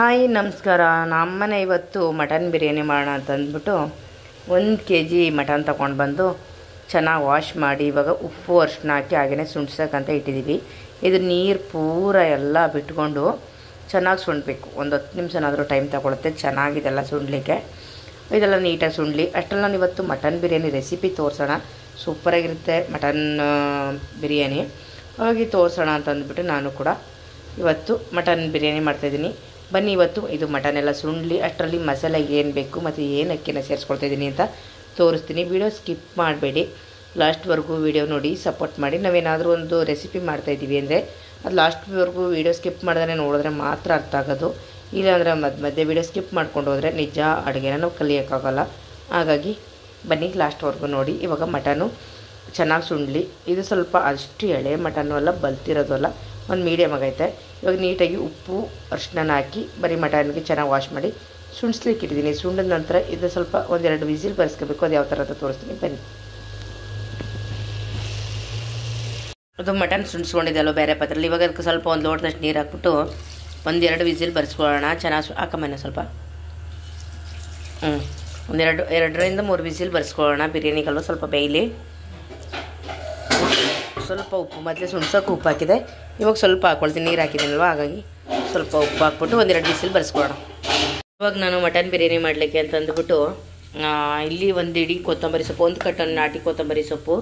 Hi ನಮಸ್ಕಾರ. ನಮ್ಮನೆ ಇವತ್ತು ಮಟನ್ ಬಿರಿಯಾನಿ ಮಾಡೋಣ ಅಂತ ಅಂದ್ಬಿಟ್ಟು 1 kg ಮಟನ್ ತಗೊಂಡು ಬಂದು ಚೆನ್ನಾಗಿ ವಾಶ್ ಮಾಡಿ ಇವಾಗ ಉಪ್ಪು ಅರಿಶಿನ ಹಾಕಿ ಹಾಗೆಯೇ ಸುಣ್ಸಕ್ಕಂತ ಇಟ್ಟಿದ್ದೀವಿ. ಇದು ನೀರು ಪೂರ ಎಲ್ಲ ಬಿಟ್ಕೊಂಡು ಚೆನ್ನಾಗಿ ಸುಣ್ಬೇಕು. ಒಂದು 10 ನಿಮಿಷನಾದರೂ ಟೈಮ್ ತಗೊಳುತ್ತೆ ಚೆನ್ನಾಗಿದೆಲ್ಲ ಸುಣ್ಲಿಕ್ಕೆ. ಇದೆಲ್ಲ ನೀಟಾಗಿ ಸುಣ್ಲಿ. ಅಷ್ಟರಲ್ಲಿ ನಾನು ಇವತ್ತು ಮಟನ್ ಬಿರಿಯಾನಿ ರೆಸಿಪಿ ತೋರಿಸೋಣ. ಸೂಪರಾಗಿರುತ್ತೆ ಮಟನ್ ಬಿರಿಯಾನಿ. ಹಾಗಾಗಿ ತೋರಿಸೋಣ ಅಂತ ಅಂದ್ಬಿಟ್ಟು ನಾನು ಕೂಡ ಇವತ್ತು ಮಟನ್ ಬಿರಿಯಾನಿ ಮಾಡ್ತಾಯಿದ್ದೀನಿ. ಬನ್ನಿ ಇವತ್ತು ಇದು ಮಟನ್ ಎಲ್ಲ ಸುಣ್ಲಿ. ಅಷ್ಟರಲ್ಲಿ ಮಸಾಲೆಗೆ ಏನು ಬೇಕು ಮತ್ತು ಏನು ಅಕ್ಕಿನ ಸೇರಿಸ್ಕೊಳ್ತಾಯಿದ್ದೀನಿ ಅಂತ ತೋರಿಸ್ತೀನಿ. ವಿಡಿಯೋ ಸ್ಕಿಪ್ ಮಾಡಬೇಡಿ, ಲಾಸ್ಟ್ವರೆಗೂ ವಿಡಿಯೋ ನೋಡಿ ಸಪೋರ್ಟ್ ಮಾಡಿ. ನಾವೇನಾದರೂ ಒಂದು ರೆಸಿಪಿ ಮಾಡ್ತಾಯಿದ್ದೀವಿ ಅಂದರೆ ಅದು ಲಾಸ್ಟ್ವರೆಗೂ ವಿಡಿಯೋ ಸ್ಕಿಪ್ ಮಾಡಿದ್ರೆ ನೋಡಿದ್ರೆ ಮಾತ್ರ ಅರ್ಥ ಆಗೋದು. ಇಲ್ಲಾಂದರೆ ಮಧ್ಯೆ ವಿಡಿಯೋ ಸ್ಕಿಪ್ ಮಾಡ್ಕೊಂಡು ಹೋದರೆ ನಿಜ ಅಡುಗೆನ ನಾವು ಕಲಿಯೋಕ್ಕಾಗಲ್ಲ. ಹಾಗಾಗಿ ಬನ್ನಿ ಲಾಸ್ಟ್ವರೆಗೂ ನೋಡಿ. ಇವಾಗ ಮಟನು ಚೆನ್ನಾಗಿ ಸುಣ್ಲಿ. ಇದು ಸ್ವಲ್ಪ ಅಷ್ಟು ಎಳೆ ಮಟನ್ನು ಅಲ್ಲ, ಬಲ್ತಿರೋದು ಅಲ್ಲ, ಒಂದು ಮೀಡಿಯಮ್ ಆಗೈತೆ. ಇವಾಗ ನೀಟಾಗಿ ಉಪ್ಪು ಅರಿಶಿನ ಹಾಕಿ ಬರೀ ಮಟನ್ಗೆ ಚೆನ್ನಾಗಿ ವಾಶ್ ಮಾಡಿ ಸುಣ್ಸ್ಲಿಕ್ಕೆ ಇಟ್ಟಿದ್ದೀನಿ. ಸುಂಡಿದ ನಂತರ ಇದು ಸ್ವಲ್ಪ 1-2 ವಿಸಿಲ್ ಬರೆಸ್ಕೋಬೇಕು. ಅದು ಯಾವ ಥರ ಅಂತ ತೋರಿಸ್ತೀನಿ ಬನ್ನಿ. ಅದು ಮಟನ್ ಸುಣ್ಸ್ಕೊಂಡಿದ್ದೆಲ್ಲೋ ಬೇರೆ ಪಾತ್ರೆಯಲ್ಲಿ. ಇವಾಗ ಅದಕ್ಕೆ ಸ್ವಲ್ಪ ಒಂದು ಲೋಟದಷ್ಟು ನೀರು ಹಾಕ್ಬಿಟ್ಟು 1-2 ವಿಸಿಲ್ ಬರೆಸ್ಕೊಳ್ಳೋಣ. ಚೆನ್ನಾಗಿ ಹಾಕಮೇಲೆ ಸ್ವಲ್ಪ 2ರಿಂದ 3 ವಿಸಿಲ್ ಬರೆಸ್ಕೊಳ್ಳೋಣ. ಬಿರಿಯಾನಿಗಲ್ವ ಸ್ವಲ್ಪ ಬೇಯಲಿ. ಸ್ವಲ್ಪ ಉಪ್ಪು ಮೊದಲೇ ಸುಣ್ಸೋಕೆ ಉಪ್ಪು ಹಾಕಿದೆ, ಇವಾಗ ಸ್ವಲ್ಪ ಹಾಕ್ಕೊಳ್ತೀನಿ. ನೀರು ಹಾಕಿದ್ದೀನಲ್ವ, ಹಾಗಾಗಿ ಸ್ವಲ್ಪ ಉಪ್ಪು ಹಾಕ್ಬಿಟ್ಟು 1-2 ವಿಸಿಲ್ ಬರೆಸ್ಕೊಳ್ಳೋಣ. ಇವಾಗ ನಾನು ಮಟನ್ ಬಿರಿಯಾನಿ ಮಾಡಲಿಕ್ಕೆ ಅಂತ ಅಂದ್ಬಿಟ್ಟು ಇಲ್ಲಿ ಒಂದು ಇಡೀ ಕೊತ್ತಂಬರಿ ಸೊಪ್ಪು, ಒಂದು ಕಟ್ಟನ್ನು ನಾಟಿ ಕೊತ್ತಂಬರಿ ಸೊಪ್ಪು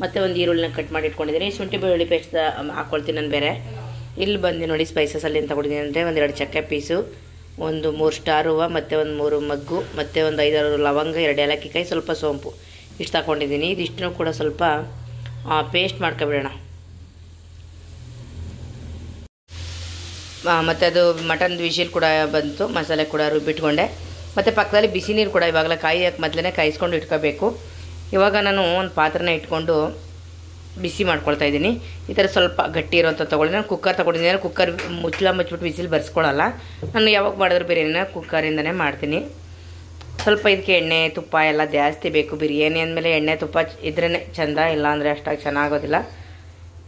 ಮತ್ತು ಒಂದು ಈರುಳ್ಳಿನ ಕಟ್ ಮಾಡಿ ಇಟ್ಕೊಂಡಿದ್ದೀನಿ. ಶುಂಠಿ ಬೆಳ್ಳುಳ್ಳಿ ಪೇಸ್ಟ್ ಹಾಕ್ಕೊಳ್ತೀನಿ ನಾನು ಬೇರೆ. ಇಲ್ಲಿ ಬಂದು ನೋಡಿ ಸ್ಪೈಸಸಲ್ಲಿ ಏನು ತಗೊಂಡಿದ್ದೀನಿ ಅಂದರೆ 1-2 ಚಕ್ಕೆ ಪೀಸು, ಒಂದು 3 ಸ್ಟಾರ್ ಹೂವು ಮತ್ತು ಒಂದು 3 ಮಗ್ಗು ಮತ್ತು ಒಂದು 5-6 ಲವಂಗ, 2 ಏಲಕ್ಕಿಕಾಯಿ, ಸ್ವಲ್ಪ ಸೋಂಪು ಇಷ್ಟು ತಗೊಂಡಿದ್ದೀನಿ. ಇದಿಷ್ಟನ್ನು ಕೂಡ ಸ್ವಲ್ಪ ಪೇಸ್ಟ್ ಮಾಡ್ಕೊಬಿಡೋಣ. ಮತ್ತು ಅದು ಮಟನ್ದು ವಿಶಿಲ್ ಕೂಡ ಬಂತು, ಮಸಾಲೆ ಕೂಡ ರುಬ್ಬಿಟ್ಕೊಂಡೆ. ಮತ್ತು ಪಕ್ಕದಲ್ಲಿ ಬಿಸಿ ನೀರು ಕೂಡ ಇವಾಗಲೇ ಕಾಯಕ್ಕೆ ಮೊದಲೇ ಕಾಯಿಸ್ಕೊಂಡು ಇಟ್ಕೋಬೇಕು. ಇವಾಗ ನಾನು ಒಂದು ಪಾತ್ರೆನ ಇಟ್ಕೊಂಡು ಬಿಸಿ ಮಾಡ್ಕೊಳ್ತಾ ಇದ್ದೀನಿ. ಈ ಥರ ಸ್ವಲ್ಪ ಗಟ್ಟಿ ಇರೋಂಥ ತೊಗೊಳ್ಳಿ. ನಾನು ಕುಕ್ಕರ್ ತೊಗೊಂಡಿದ್ದೀನಿ. ಕುಕ್ಕರ್ ಮುಚ್ಚಿಬಿಟ್ಟು ವಿಸಿಲ್ ಬರ್ಸ್ಕೊಳ್ಳಲ್ಲ. ನಾನು ಯಾವಾಗ ಮಾಡಿದ್ರು ಬಿರಿಯಾನಿನ ಕುಕ್ಕರಿಂದನೇ ಮಾಡ್ತೀನಿ. ಸ್ವಲ್ಪ ಇದಕ್ಕೆ ಎಣ್ಣೆ ತುಪ್ಪ ಎಲ್ಲ ಜಾಸ್ತಿ ಬೇಕು. ಬಿರಿಯಾನಿ ಅಂದಮೇಲೆ ಎಣ್ಣೆ ತುಪ್ಪ ಇದ್ರೇ ಚೆಂದ, ಇಲ್ಲಾಂದರೆ ಅಷ್ಟಾಗಿ ಚೆನ್ನಾಗೋದಿಲ್ಲ.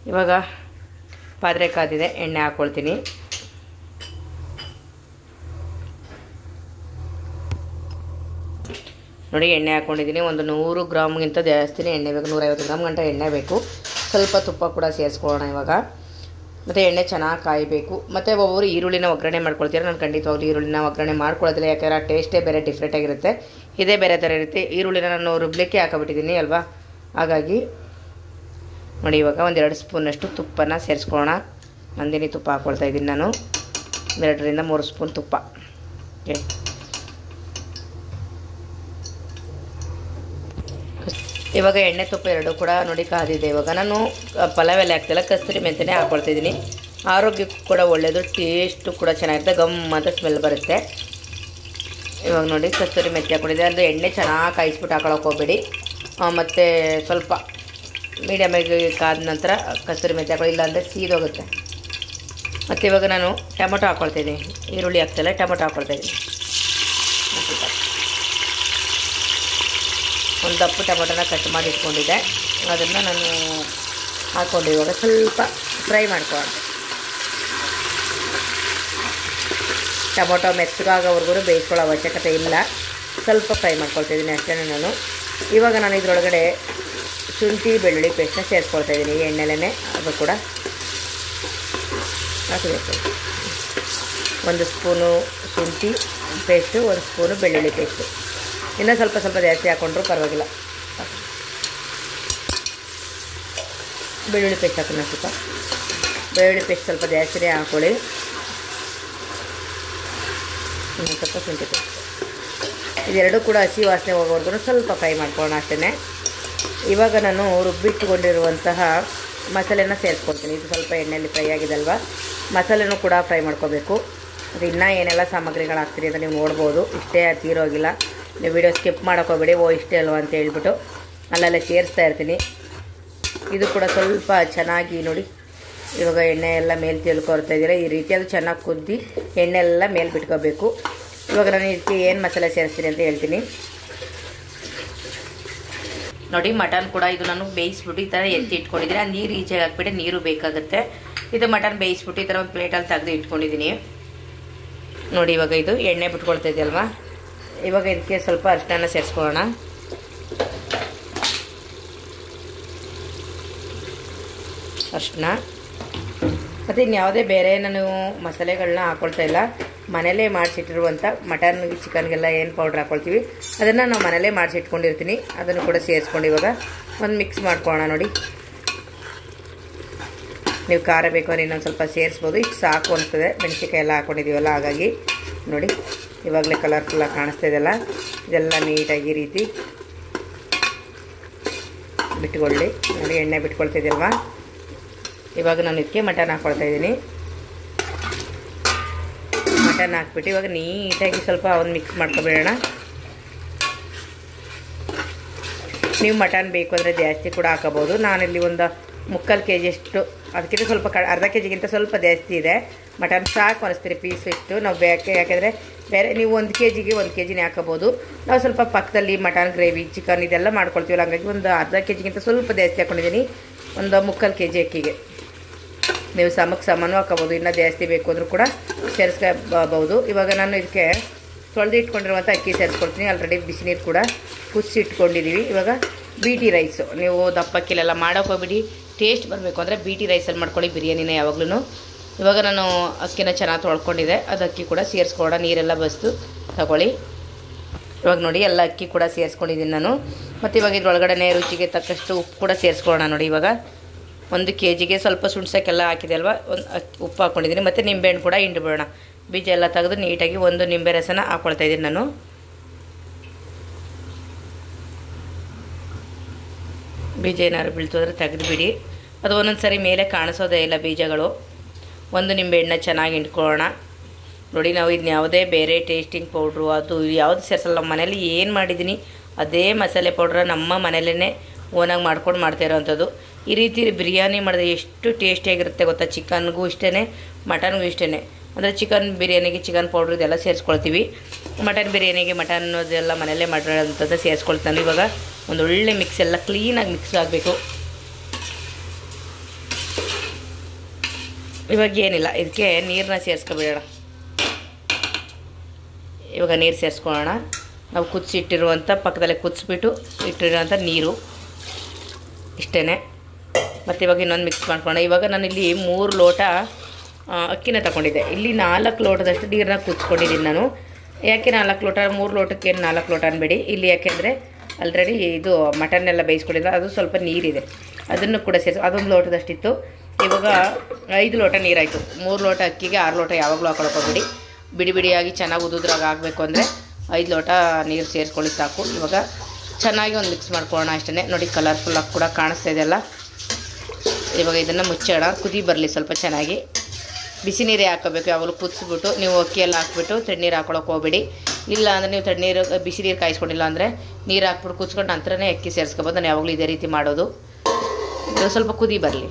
ಇವಾಗ ಪಾತ್ರೆ ಕಾದಿದೆ, ಎಣ್ಣೆ ಹಾಕ್ಕೊಳ್ತೀನಿ. ನೋಡಿ ಎಣ್ಣೆ ಹಾಕ್ಕೊಂಡಿದ್ದೀನಿ. ಒಂದು 100 ಗ್ರಾಮ್ಗಿಂತ ಜಾಸ್ತಿನೇ ಎಣ್ಣೆ ಬೇಕು, 150 ಗ್ರಾಮ್ ಗಂಟ ಎಣ್ಣೆ ಬೇಕು. ಸ್ವಲ್ಪ ತುಪ್ಪ ಕೂಡ ಸೇರಿಸ್ಕೊಳ್ಳೋಣ ಇವಾಗ. ಮತ್ತು ಎಣ್ಣೆ ಚೆನ್ನಾಗಿ ಕಾಯಬೇಕು. ಮತ್ತು ಒಬ್ಬರು ಈರುಳ್ಳಿನ ಒಗ್ಗರಣೆ ಮಾಡ್ಕೊಳ್ತೀರ. ನಾನು ಖಂಡಿತವಾಗ್ಲೂ ಈರುಳ್ಳಿನ ಒಗ್ಗರಣೆ ಮಾಡ್ಕೊಳ್ಳೋದಿಲ್ಲ, ಯಾಕೆಂದರೆ ಆ ಟೇಸ್ಟೇ ಬೇರೆ ಡಿಫ್ರೆಂಟಾಗಿರುತ್ತೆ. ಇದೇ ಬೇರೆ ಥರ ಇರುತ್ತೆ. ಈರುಳ್ಳಿನ ನಾನು ರುಬ್ಲಿಕ್ಕೆ ಹಾಕಿಬಿಟ್ಟಿದ್ದೀನಿ ಅಲ್ವಾ, ಹಾಗಾಗಿ ನೋಡಿ ಇವಾಗ 1-2 ಸ್ಪೂನಷ್ಟು ತುಪ್ಪನ ಸೇರಿಸ್ಕೊಳ್ಳೋಣ. ನಂದಿನಿ ತುಪ್ಪ ಹಾಕ್ಕೊಳ್ತಾ ಇದ್ದೀನಿ ನಾನು. 2ರಿಂದ 3 ಸ್ಪೂನ್ ತುಪ್ಪ. ಓಕೆ, ಇವಾಗ ಎಣ್ಣೆ ತುಪ್ಪ 2 ಕೂಡ ನೋಡಿ ಕಾದಿದೆ. ಇವಾಗ ನಾನು ಪಲಾವ್ ಎಲೆ ಹಾಕ್ತಿಲ್ಲ, ಕಸ್ತೂರಿ ಮೆಂತ್ಯನೇ ಹಾಕ್ಕೊಳ್ತಿದ್ದೀನಿ. ಆರೋಗ್ಯಕ್ಕೂ ಕೂಡ ಒಳ್ಳೆಯದು, ಟೇಸ್ಟು ಕೂಡ ಚೆನ್ನಾಗಿರುತ್ತೆ, ಗಮ್ ಅಂತ ಸ್ಮೆಲ್ ಬರುತ್ತೆ. ಇವಾಗ ನೋಡಿ ಕಸ್ತೂರಿ ಮೆಂತ್ಯ ಹಾಕ್ಕೊಂಡಿದ್ದೆ. ಅದು ಎಣ್ಣೆ ಚೆನ್ನಾಗಿ ಕಾಯಿಸ್ಬಿಟ್ಟು ಹಾಕೊಳ್ಳೋಕೆ ಹೋಗಬೇಡಿ. ಮತ್ತು ಸ್ವಲ್ಪ ಮೀಡಿಯಮಾಗಿ ಕಾದ ನಂತರ ಕಸ್ತೂರಿ ಮೆಂತ್ಯ ಹಾಕೊಳ್ಳಿ, ಇಲ್ಲಾಂದರೆ ಸೀದೋಗುತ್ತೆ. ಮತ್ತು ಇವಾಗ ನಾನು ಟೊಮೊಟೊ ಹಾಕ್ಕೊಳ್ತಾಯಿದ್ದೀನಿ. ಈರುಳ್ಳಿ ಹಾಕ್ತಿಲ್ಲ, ಟೊಮೊಟೊ ಹಾಕ್ಕೊಳ್ತಾಯಿದ್ದೀನಿ. ಒಂದು ದಪ್ಪು ಟೊಮೊಟೊನ ಕಟ್ ಮಾಡಿ ಇಟ್ಕೊಂಡಿದ್ದೆ, ಅದನ್ನು ನಾನು ಹಾಕ್ಕೊಂಡು ಇವಾಗ ಸ್ವಲ್ಪ ಫ್ರೈ ಮಾಡ್ಕೊಳ್ಳೋಣ. ಟೊಮೊಟೊ ಮೆತ್ತಗಾಗೋವರೆಗೂ ಬೇಯಿಸ್ಕೊಳ್ಳೋ ಅವಶ್ಯಕತೆ ಇಲ್ಲ, ಸ್ವಲ್ಪ ಫ್ರೈ ಮಾಡ್ಕೊಳ್ತಾಯಿದ್ದೀನಿ ಅಷ್ಟೇ ನಾನು. ಇವಾಗ ನಾನು ಇದರೊಳಗಡೆ ಶುಂಠಿ ಬೆಳ್ಳುಳ್ಳಿ ಪೇಸ್ಟ್ನ ಸೇರಿಸ್ಕೊಳ್ತಾಯಿದ್ದೀನಿ. ಈ ಎಣ್ಣೆಲೇ ಅದು ಕೂಡ ಹಾಕಬೇಕು. 1 ಸ್ಪೂನು ಶುಂಠಿ ಪೇಸ್ಟು, 1 ಸ್ಪೂನು ಬೆಳ್ಳುಳ್ಳಿ ಪೇಸ್ಟು. ಇನ್ನೂ ಸ್ವಲ್ಪ ಜಾಸ್ತಿ ಹಾಕ್ಕೊಂಡ್ರೂ ಪರವಾಗಿಲ್ಲ. ಬೆಳ್ಳುಳ್ಳಿ ಪೇಸ್ಟ್ ಹಾಕೋಣ. ಸ್ವಲ್ಪ ಬೆಳ್ಳುಳ್ಳಿ ಪೇಸ್ಟ್ ಸ್ವಲ್ಪ ಜಾಸ್ತಿನೇ ಹಾಕ್ಕೊಳ್ಳಿ. ಇನ್ನು ಸ್ವಲ್ಪ ಶುಂಠಿ ಪೇಸ್ಟ್. ಇದೆರಡೂ ಕೂಡ ಹಸಿ ವಾಸನೆ ಹೋಗೋವರೆಗೂ ಸ್ವಲ್ಪ ಫ್ರೈ ಮಾಡ್ಕೊಳ್ಳೋಣ ಅಷ್ಟೇ. ಇವಾಗ ನಾನು ರುಬ್ಬಿಟ್ಟುಕೊಂಡಿರುವಂತಹ ಮಸಾಲೆನ ಸೇರಿಸ್ಕೊಳ್ತೀನಿ. ಇದು ಸ್ವಲ್ಪ ಎಣ್ಣೆಯಲ್ಲಿ ಫ್ರೈ ಆಗಿದಲ್ವ, ಮಸಾಲೆನೂ ಕೂಡ ಫ್ರೈ ಮಾಡ್ಕೋಬೇಕು. ಅದು ಇನ್ನೂ ಏನೆಲ್ಲ ಸಾಮಗ್ರಿಗಳು ಹಾಕ್ತೀರಿ ಅಂತ ನೀವು ನೋಡ್ಬೋದು. ಇಷ್ಟೇ ತೀರೋಗಿಲ್ಲ, ನೀವು ವಿಡಿಯೋ ಸ್ಕಿಪ್ ಮಾಡೋಕ್ಕೋಗ್ಬೇಡಿ. ಇಷ್ಟೇ ಅಲ್ವಾ ಅಂತ ಹೇಳ್ಬಿಟ್ಟು ಅಲ್ಲೆಲ್ಲ ಸೇರಿಸ್ತಾ ಇರ್ತೀನಿ. ಇದು ಕೂಡ ಸ್ವಲ್ಪ ಚೆನ್ನಾಗಿ ನೋಡಿ, ಇವಾಗ ಎಣ್ಣೆ ಎಲ್ಲ ಮೇಲೆ ತಿಳ್ಕೊಳ್ತಾ ಇದ್ದೀರ. ಈ ರೀತಿ ಅದು ಚೆನ್ನಾಗಿ ಕುದ್ದಿ ಎಣ್ಣೆ ಎಲ್ಲ ಮೇಲೆ ಬಿಟ್ಕೋಬೇಕು. ಇವಾಗ ನಾನು ಇದಕ್ಕೆ ಏನು ಮಸಾಲೆ ಸೇರಿಸ್ತೀನಿ ಅಂತ ಹೇಳ್ತೀನಿ ನೋಡಿ. ಮಟನ್ ಕೂಡ ಇದು ನಾನು ಬೇಯಿಸ್ಬಿಟ್ಟು ಈ ಥರ ಎತ್ತಿ ಇಟ್ಕೊಂಡಿದ್ದೀನಿ. ಆ ನೀರು ಈಚೆಗೆ ಹಾಕ್ಬಿಟ್ಟು ನೀರು ಬೇಕಾಗುತ್ತೆ. ಇದು ಮಟನ್ ಬೇಯಿಸ್ಬಿಟ್ಟು ಈ ಥರ ಒಂದು ಪ್ಲೇಟಲ್ಲಿ ತೆಗೆದು ಇಟ್ಕೊಂಡಿದ್ದೀನಿ. ನೋಡಿ ಇವಾಗ ಇದು ಎಣ್ಣೆ ಬಿಟ್ಕೊಳ್ತಾ ಇದೆಯಲ್ವಾ, ಇವಾಗ ಇದಕ್ಕೆ ಸ್ವಲ್ಪ ಅರಿಶಿನ ಸೇರಿಸ್ಕೊಳ್ಳೋಣ. ಅರಿಶಿನ ಮತ್ತು ಇನ್ಯಾವುದೇ ಬೇರೆ ನಾನು ಮಸಾಲೆಗಳನ್ನ ಹಾಕ್ಕೊಳ್ತಾ ಇಲ್ಲ. ಮನೇಲೇ ಮಾಡಿಸಿಟ್ಟಿರುವಂಥ ಮಟನ್ ಚಿಕನ್ಗೆಲ್ಲ ಏನು ಪೌಡ್ರ್ ಹಾಕ್ಕೊಳ್ತೀವಿ ಅದನ್ನು ನಾವು ಮನೇಲೇ ಮಾಡಿಸಿಟ್ಕೊಂಡಿರ್ತೀನಿ. ಅದನ್ನು ಕೂಡ ಸೇರಿಸ್ಕೊಂಡು ಇವಾಗ ಒಂದು ಮಿಕ್ಸ್ ಮಾಡ್ಕೊಳ್ಳೋಣ. ನೋಡಿ, ನೀವು ಖಾರ ಬೇಕು ಅಂದರೆ ಇನ್ನೊಂದು ಸ್ವಲ್ಪ ಸೇರಿಸ್ಬೋದು. ಇಷ್ಟು ಸಾಕು ಅನಿಸ್ತದೆ, ಮೆಣಸಿನ್ಕಾಯಿ ಎಲ್ಲ ಹಾಕ್ಕೊಂಡಿದ್ದೀವಲ್ಲ, ಹಾಗಾಗಿ ನೋಡಿ ಇವಾಗಲೇ ಕಲರ್ಫುಲ್ಲಾಗಿ ಕಾಣಿಸ್ತಾ ಇದೆಯಲ್ಲ. ಇದೆಲ್ಲ ನೀಟಾಗಿ ಈ ರೀತಿ ಬಿಟ್ಕೊಳ್ಳಿ. ನೋಡಿ ಎಣ್ಣೆ ಬಿಟ್ಕೊಳ್ತಾ ಇದೆಯಲ್ವಾ. ಇವಾಗ ನಾನು ಇದಕ್ಕೆ ಮಟನ್ ಹಾಕ್ಕೊಳ್ತಾ ಇದ್ದೀನಿ. ಮಟನ್ ಹಾಕ್ಬಿಟ್ಟು ಇವಾಗ ನೀಟಾಗಿ ಸ್ವಲ್ಪ ಒಂದು ಮಿಕ್ಸ್ ಮಾಡ್ಕೊಬೇಡೋಣ. ನೀವು ಮಟನ್ ಬೇಕು ಅಂದರೆ ಜಾಸ್ತಿ ಕೂಡ ಹಾಕೋಬೋದು. ನಾನಿಲ್ಲಿ ಒಂದು 3/4 kg ಅಷ್ಟು, ಅದಕ್ಕಿಂತ ಸ್ವಲ್ಪ ಅರ್ಧ kgಗಿಂತ ಸ್ವಲ್ಪ ಜಾಸ್ತಿ ಇದೆ. ಮಟನ್ ಸಾಕು ಅನಿಸ್ತೀರಿ ಪೀಸ್ ಇಷ್ಟು ನಾವು ಬೇಕು. ಯಾಕೆಂದರೆ ಬೇರೆ ನೀವು 1 kgಗೆ 1 kgನೇ ಹಾಕೋಬೋದು. ನಾವು ಸ್ವಲ್ಪ ಪಕ್ಕದಲ್ಲಿ ಮಟನ್ ಗ್ರೇವಿ ಚಿಕನ್ ಇದೆಲ್ಲ ಮಾಡ್ಕೊಳ್ತೀವಲ್ಲ, ಹಾಗಾಗಿ ಒಂದು ಅರ್ಧ kgಗಿಂತ ಸ್ವಲ್ಪ ಜಾಸ್ತಿ ಹಾಕ್ಕೊಂಡಿದ್ದೀನಿ. ಒಂದು 3/4 kg ಅಕ್ಕಿಗೆ ನೀವು ಸಮಾನ ಹಾಕೋಬೋದು. ಇನ್ನೂ ಜಾಸ್ತಿ ಬೇಕು ಅಂದರೂ ಕೂಡ ಸೇರಿಸ್ಕೋಬಹುದು. ಇವಾಗ ನಾನು ಇದಕ್ಕೆ ತೊಳೆದು ಇಟ್ಕೊಂಡಿರುವಂಥ ಅಕ್ಕಿ ಸೇರಿಸ್ಕೊಳ್ತೀನಿ. ಆಲ್ರೆಡಿ ಬಿಸಿ ನೀರು ಕೂಡ ಕುದಿಸಿ ಇಟ್ಕೊಂಡಿದ್ದೀವಿ. ಇವಾಗ ಬೀಟಿ ರೈಸು, ನೀವು ದಪ್ಪಕ್ಕಿಲೆಲ್ಲ ಮಾಡೋಕೆ ಹೋಗ್ಬಿಡಿ. ಟೇಸ್ಟ್ ಬರಬೇಕು ಅಂದರೆ ಬೀಟಿ ರೈಸಲ್ಲಿ ಮಾಡ್ಕೊಳ್ಳಿ ಬಿರಿಯಾನಿನ ಯಾವಾಗ್ಲೂ. ಇವಾಗ ನಾನು ಅಕ್ಕಿನ ಚೆನ್ನಾಗಿ ತೊಳ್ಕೊಂಡಿದ್ದೆ, ಅದು ಅಕ್ಕಿ ಕೂಡ ಸೇರಿಸ್ಕೊಳ್ಳೋಣ. ನೀರೆಲ್ಲ ಬಸ್ತು ತಗೊಳ್ಳಿ. ಇವಾಗ ನೋಡಿ ಎಲ್ಲ ಅಕ್ಕಿ ಕೂಡ ಸೇರಿಸ್ಕೊಂಡಿದ್ದೀನಿ ನಾನು. ಮತ್ತು ಇವಾಗ ಇದ್ರೊಳಗಡೆ ರುಚಿಗೆ ತಕ್ಕಷ್ಟು ಉಪ್ಪು ಕೂಡ ಸೇರಿಸ್ಕೊಳ್ಳೋಣ. ನೋಡಿ ಇವಾಗ 1 kgಗೆ ಸ್ವಲ್ಪ ಸುಣ್ಸಕ್ಕೆಲ್ಲ ಹಾಕಿದೆ ಅಲ್ವಾ, ಒಂದು ಉಪ್ಪು ಹಾಕ್ಕೊಂಡಿದ್ದೀನಿ. ಮತ್ತು ನಿಂಬೆಹಣ್ಣು ಕೂಡ ಹಿಂಡ್ಬಿಡೋಣ. ಬೀಜ ಎಲ್ಲ ತೆಗೆದು ನೀಟಾಗಿ ಒಂದು ನಿಂಬೆ ರಸನ ಹಾಕ್ಕೊಳ್ತಾ ಇದ್ದೀನಿ ನಾನು. ಬೀಜ ಏನಾದ್ರು ಬೀಳ್ತೋದ್ರೆ ತೆಗೆದುಬಿಡಿ. ಅದು ಒಂದೊಂದು ಸರಿ ಮೇಲೆ ಕಾಣಿಸೋದೇ ಇಲ್ಲ ಬೀಜಗಳು. ಒಂದು ನಿಂಬೆಹಣ್ಣ ಚೆನ್ನಾಗಿ ಹಿಂಡ್ಕೊಳ್ಳೋಣ. ನೋಡಿ ನಾವು ಇದನ್ನ ಯಾವುದೇ ಬೇರೆ ಟೇಸ್ಟಿಂಗ್ ಪೌಡ್ರು ಅದು ಯಾವುದು ಸೇರಿಸಲ್ಲ. ನಮ್ಮ ಮನೇಲಿ ಏನು ಮಾಡಿದ್ದೀನಿ ಅದೇ ಮಸಾಲೆ ಪೌಡ್ರ ನಮ್ಮ ಮನೇಲೇ ಓನಾಗಿ ಮಾಡ್ಕೊಂಡು ಮಾಡ್ತಾ ಇರೋವಂಥದ್ದು. ಈ ರೀತಿ ಬಿರಿಯಾನಿ ಮಾಡಿದ್ರೆ ಎಷ್ಟು ಟೇಸ್ಟಿಯಾಗಿರುತ್ತೆ ಗೊತ್ತಾ. ಚಿಕನ್ಗೂ ಇಷ್ಟೇ, ಮಟನ್ಗೂ ಇಷ್ಟೇ. ಅಂದರೆ ಚಿಕನ್ ಬಿರಿಯಾನಿಗೆ ಚಿಕನ್ ಪೌಡ್ರ್ ಇದೆಲ್ಲ ಸೇರಿಸ್ಕೊಳ್ತೀವಿ. ಮಟನ್ ಬಿರಿಯಾನಿಗೆ ಮಟನ್ ಅದೆಲ್ಲ ಮನೆಯಲ್ಲೇ ಮಾಡಿರೋಂಥದ್ದು ಸೇರಿಸ್ಕೊಳ್ತಾನೆ. ಇವಾಗ ಒಂದು ಒಳ್ಳೆ ಮಿಕ್ಸ್ ಎಲ್ಲ ಕ್ಲೀನಾಗಿ ಮಿಕ್ಸ್ ಆಗಬೇಕು. ಇವಾಗ ಏನಿಲ್ಲ, ಇದಕ್ಕೆ ನೀರನ್ನ ಸೇರಿಸ್ಕೊಬೇಡ. ಇವಾಗ ನೀರು ಸೇರಿಸ್ಕೊಳ್ಳೋಣ. ನಾವು ಕುದಿಸಿಟ್ಟಿರುವಂಥ ಪಕ್ಕದಲ್ಲೇ ಕುದಿಸ್ಬಿಟ್ಟು ಇಟ್ಟಿರೋಂಥ ನೀರು ಇಷ್ಟೇ. ಮತ್ತು ಇವಾಗ ಇನ್ನೊಂದು ಮಿಕ್ಸ್ ಮಾಡ್ಕೊಳ್ಳೋಣ. ಇವಾಗ ನಾನಿಲ್ಲಿ 3 ಲೋಟ ಅಕ್ಕಿನ ತಗೊಂಡಿದ್ದೆ. ಇಲ್ಲಿ 4 ಲೋಟದಷ್ಟು ನೀರನ್ನ ಕುದಿಸ್ಕೊಂಡಿದ್ದೀನಿ ನಾನು. ಯಾಕೆ 4 ಲೋಟ, 3 ಲೋಟಕ್ಕೆ 4 ಲೋಟ ಅನ್ಬೇಡಿ. ಇಲ್ಲಿ ಯಾಕೆಂದರೆ ಆಲ್ರೆಡಿ ಇದು ಮಟನ್ನೆಲ್ಲ ಬೇಯಿಸ್ಕೊಂಡಿಲ್ಲ, ಅದು ಸ್ವಲ್ಪ ನೀರಿದೆ, ಅದನ್ನು ಕೂಡ ಸೇರಿಸಿ ಅದೊಂದು ಲೋಟದಷ್ಟಿತ್ತು. ಇವಾಗ 5 ಲೋಟ ನೀರಾಯಿತು. 3 ಲೋಟ ಅಕ್ಕಿಗೆ 6 ಲೋಟ ಯಾವಾಗಲೂ ಹಾಕೊಳ್ಕೋಬೇಡಿ. ಬಿಡಿ ಬಿಡಿಯಾಗಿ ಚೆನ್ನಾಗಿ ಉದುದ್ರಾಗ ಆಗಬೇಕು ಅಂದರೆ 5 ಲೋಟ ನೀರು ಸೇರಿಸ್ಕೊಳ್ಳಿ ಸಾಕು. ಇವಾಗ ಚೆನ್ನಾಗಿ ಒಂದು ಮಿಕ್ಸ್ ಮಾಡ್ಕೊಳ್ಳೋಣ ಅಷ್ಟೇ. ನೋಡಿ ಕಲರ್ಫುಲ್ಲಾಗಿ ಕೂಡ ಕಾಣಿಸ್ತಾ ಇದೆಯಲ್ಲ. ಇವಾಗ ಇದನ್ನು ಮುಚ್ಚೋಣ, ಕುದಿ ಬರಲಿ ಸ್ವಲ್ಪ ಚೆನ್ನಾಗಿ. ಬಿಸಿ ನೀರೇ ಹಾಕೋಬೇಕು ಯಾವಾಗಲೂ. ಕುದಿಸ್ಬಿಟ್ಟು ನೀವು ಅಕ್ಕಿ ಎಲ್ಲ ಹಾಕ್ಬಿಟ್ಟು ತಣ್ಣೀರು ಹಾಕೊಳಕ್ಕೆ ಹೋಗ್ಬೇಡಿ. ಇಲ್ಲ ಅಂದರೆ ನೀವು ತಣ್ಣೀರು ಬಿಸಿ ನೀರು ಕಾಯಿಸ್ಕೊಂಡಿಲ್ಲ ಅಂದರೆ ನೀರು ಹಾಕ್ಬಿಟ್ಟು ಕುದಿಸ್ಕೊಂಡು ನಂತರನೇ ಅಕ್ಕಿ ಸೇರಿಸ್ಕೊಬೋದು. ನಾನು ಯಾವಾಗಲೂ ಇದೇ ರೀತಿ ಮಾಡೋದು. ಇದು ಸ್ವಲ್ಪ ಕುದಿ ಬರಲಿ.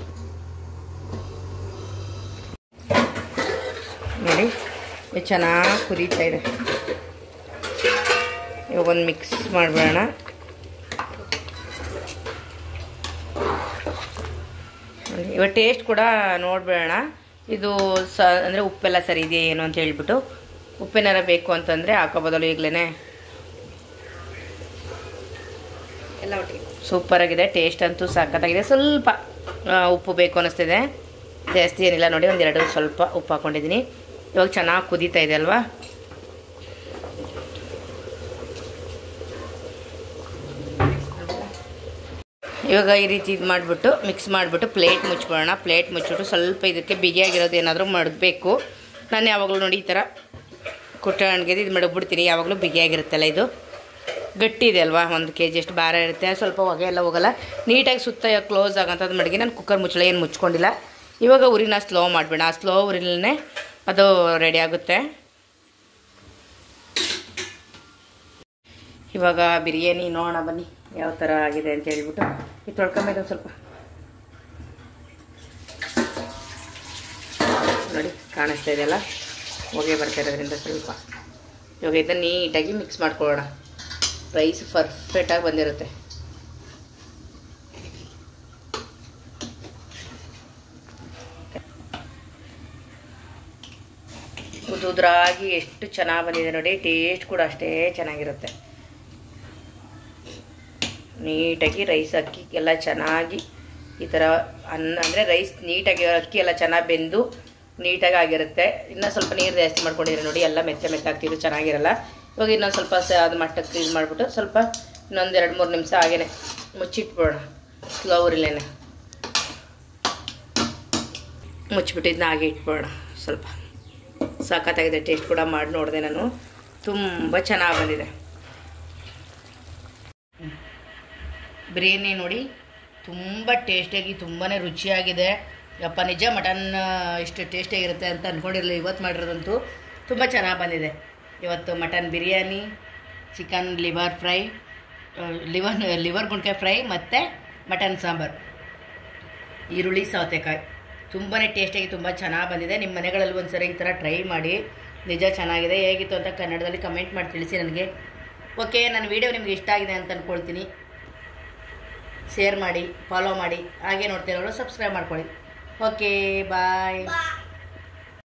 ನೋಡಿ ಇದು ಚೆನ್ನಾಗಿ ಕುದೀತಾ ಇದೆ. ಇವಾಗ ಒಂದು ಮಿಕ್ಸ್ ಮಾಡಿಬಿಡೋಣ. ಇವಾಗ ಟೇಸ್ಟ್ ಕೂಡ ನೋಡಿಬಿಡೋಣ. ಇದು ಅಂದರೆ ಉಪ್ಪೆಲ್ಲ ಸರಿ ಇದೆಯಾ ಏನು ಅಂತ ಹೇಳ್ಬಿಟ್ಟು. ಉಪ್ಪೇನಾರ ಬೇಕು ಅಂತಂದರೆ ಹಾಕೋಬೋದಲ್ಲ ಈಗಲೇ. ಎಲ್ಲ ಒಟ್ಟಿಗೆ ಸೂಪರಾಗಿದೆ. ಟೇಸ್ಟ್ ಅಂತೂ ಸಖತ್ತಾಗಿದೆ. ಸ್ವಲ್ಪ ಉಪ್ಪು ಬೇಕು ಅನ್ನಿಸ್ತಿದೆ, ಜಾಸ್ತಿ ಏನಿಲ್ಲ. ನೋಡಿ 1-2 ಸ್ವಲ್ಪ ಉಪ್ಪು ಹಾಕ್ಕೊಂಡಿದ್ದೀನಿ. ಇವಾಗ ಚೆನ್ನಾಗಿ ಕುದೀತಾ ಇದೆ ಅಲ್ವಾ. ಇವಾಗ ಈ ರೀತಿ ಇದು ಮಾಡಿಬಿಟ್ಟು ಮಿಕ್ಸ್ ಮಾಡಿಬಿಟ್ಟು ಪ್ಲೇಟ್ ಮುಚ್ಕೊಳ್ಳೋಣ. ಪ್ಲೇಟ್ ಮುಚ್ಚಿಬಿಟ್ಟು ಸ್ವಲ್ಪ ಇದಕ್ಕೆ ಬಿಗಿಯಾಗಿರೋದು ಏನಾದರೂ ಮಡಗಬೇಕು. ನಾನು ಯಾವಾಗಲೂ ನೋಡಿ ಈ ಥರ ಕುಟ್ಟಣಿಗೆ ಇದು ಮಡಗ್ಬಿಡ್ತೀನಿ. ಯಾವಾಗಲೂ ಬಿಗಿಯಾಗಿರುತ್ತಲ್ಲ, ಇದು ಗಟ್ಟಿ ಇದೆ ಅಲ್ವಾ. 1 kg ಅಷ್ಟು ಭಾರ ಇರುತ್ತೆ, ಸ್ವಲ್ಪ ಹೊಗೆ ಎಲ್ಲ ಹೋಗಲ್ಲ. ನೀಟಾಗಿ ಸುತ್ತ ಕ್ಲೋಸ್ ಆಗೋಂಥದ್ದು ಮಡಗಿ ನಾನು ಕುಕ್ಕರ್ ಮುಚ್ಚಳ ಏನು ಮುಚ್ಕೊಂಡಿಲ್ಲ. ಇವಾಗ ಉರಿನ ಸ್ಲೋ ಮಾಡಿಬಿಡ. ಆ ಸ್ಲೋ ಉರಿಲೇ ಅದು ರೆಡಿ ಆಗುತ್ತೆ. ಇವಾಗ ಬಿರಿಯಾನಿ ನೋಡೋಣ ಬನ್ನಿ ಯಾವ ಥರ ಆಗಿದೆ ಅಂತ ಹೇಳ್ಬಿಟ್ಟು. ಇದು ತೊಳ್ಕೊಂಬೇಕು ಸ್ವಲ್ಪ. ನೋಡಿ ಕಾಣಿಸ್ತಾ ಇದೆಯಲ್ಲ, ಹೊಗೆ ಬರ್ತಾ ಇರೋದ್ರಿಂದ ಸ್ವಲ್ಪ. ಇವಾಗ ಇದನ್ನು ನೀಟಾಗಿ ಮಿಕ್ಸ್ ಮಾಡ್ಕೊಳ್ಳೋಣ. ರೈಸ್ ಪರ್ಫೆಕ್ಟಾಗಿ ಬಂದಿರುತ್ತೆ. ಉದುರಾಗಿ ಎಷ್ಟು ಚೆನ್ನಾಗಿ ಬಂದಿದೆ ನೋಡಿ. ಟೇಸ್ಟ್ ಕೂಡ ಅಷ್ಟೇ ಚೆನ್ನಾಗಿರುತ್ತೆ. ನೀಟಾಗಿ ರೈಸ್ ಅಕ್ಕಿ ಎಲ್ಲ ಚೆನ್ನಾಗಿ ಈ ಥರ ಅಂದರೆ ರೈಸ್ ನೀಟಾಗಿ ಅಕ್ಕಿ ಎಲ್ಲ ಚೆನ್ನಾಗಿ ಬೆಂದು ನೀಟಾಗಿ ಆಗಿರುತ್ತೆ. ಇನ್ನೂ ಸ್ವಲ್ಪ ನೀರು ಜಾಸ್ತಿ ಮಾಡ್ಕೊಂಡಿದ್ರೆ ನೋಡಿ ಎಲ್ಲ ಮೆತ್ತ ಆಗ್ತಿದ್ದು ಚೆನ್ನಾಗಿರಲ್ಲ. ಇವಾಗ ಇನ್ನೊಂದು ಸ್ವಲ್ಪ ಅದು ಮಟ್ಟಕ್ಕೆ ಇದು ಮಾಡಿಬಿಟ್ಟು ಸ್ವಲ್ಪ ಇನ್ನೊಂದು 2-3 ನಿಮಿಷ ಹಾಗೇ ಮುಚ್ಚಿಟ್ಬಿಡೋಣ. ಸ್ಲೋ ಉರಿಲೇನೆ ಮುಚ್ಚಿಬಿಟ್ಟು ಇದನ್ನ ಹಾಗೆ ಇಟ್ಬಿಡೋಣ. ಸ್ವಲ್ಪ ಸಖತ್ತಾಗಿದೆ. ಟೇಸ್ಟ್ ಕೂಡ ಮಾಡಿ ನೋಡಿದೆ ನಾನು, ತುಂಬ ಚೆನ್ನಾಗಿ ಬಂದಿದೆ. ಬಿರಿಯಾನಿ ನೋಡಿ ತುಂಬ ಟೇಸ್ಟಿಯಾಗಿ ತುಂಬಾ ರುಚಿಯಾಗಿದೆ. ಯಪ್ಪ ನಿಜ ಮಟನ್ ಇಷ್ಟು ಟೇಸ್ಟಿಯಾಗಿರುತ್ತೆ ಅಂತ ಅಂದ್ಕೊಂಡಿರಲಿಲ್ಲ. ಇವತ್ತು ಮಾಡಿರೋದಂತೂ ತುಂಬ ಚೆನ್ನಾಗಿ ಬಂದಿದೆ. ಇವತ್ತು mutton biryani, chicken liver fry, liver ಗುಂಡ್ಕಾಯಿ ಫ್ರೈ ಮತ್ತು ಮಟನ್ ಸಾಂಬಾರು, ಈರುಳ್ಳಿ ಸೌತೆಕಾಯಿ ತುಂಬಾ ಟೇಸ್ಟಿಯಾಗಿ ತುಂಬ ಚೆನ್ನಾಗಿ ಬಂದಿದೆ. ನಿಮ್ಮ ಮನೆಗಳಲ್ಲಿ ಒಂದು ಸರಿ ಈ ಥರ ಟ್ರೈ ಮಾಡಿ. ನಿಜ ಚೆನ್ನಾಗಿದೆ. ಹೇಗಿತ್ತು ಅಂತ ಕನ್ನಡದಲ್ಲಿ ಕಮೆಂಟ್ ಮಾಡಿ ತಿಳಿಸಿ ನನಗೆ. ಓಕೆ, ನನ್ನ ವೀಡಿಯೋ ನಿಮ್ಗೆ ಇಷ್ಟ ಆಗಿದೆ ಅಂತ ಅಂದ್ಕೊಳ್ತೀನಿ. ಶೇರ್ ಮಾಡಿ, ಫಾಲೋ ಮಾಡಿ, ಹಾಗೆ ನೋಡ್ತಿರೋರು ಸಬ್ಸ್ಕ್ರೈಬ್ ಮಾಡ್ಕೊಳ್ಳಿ. ಓಕೆ, ಬಾಯ್.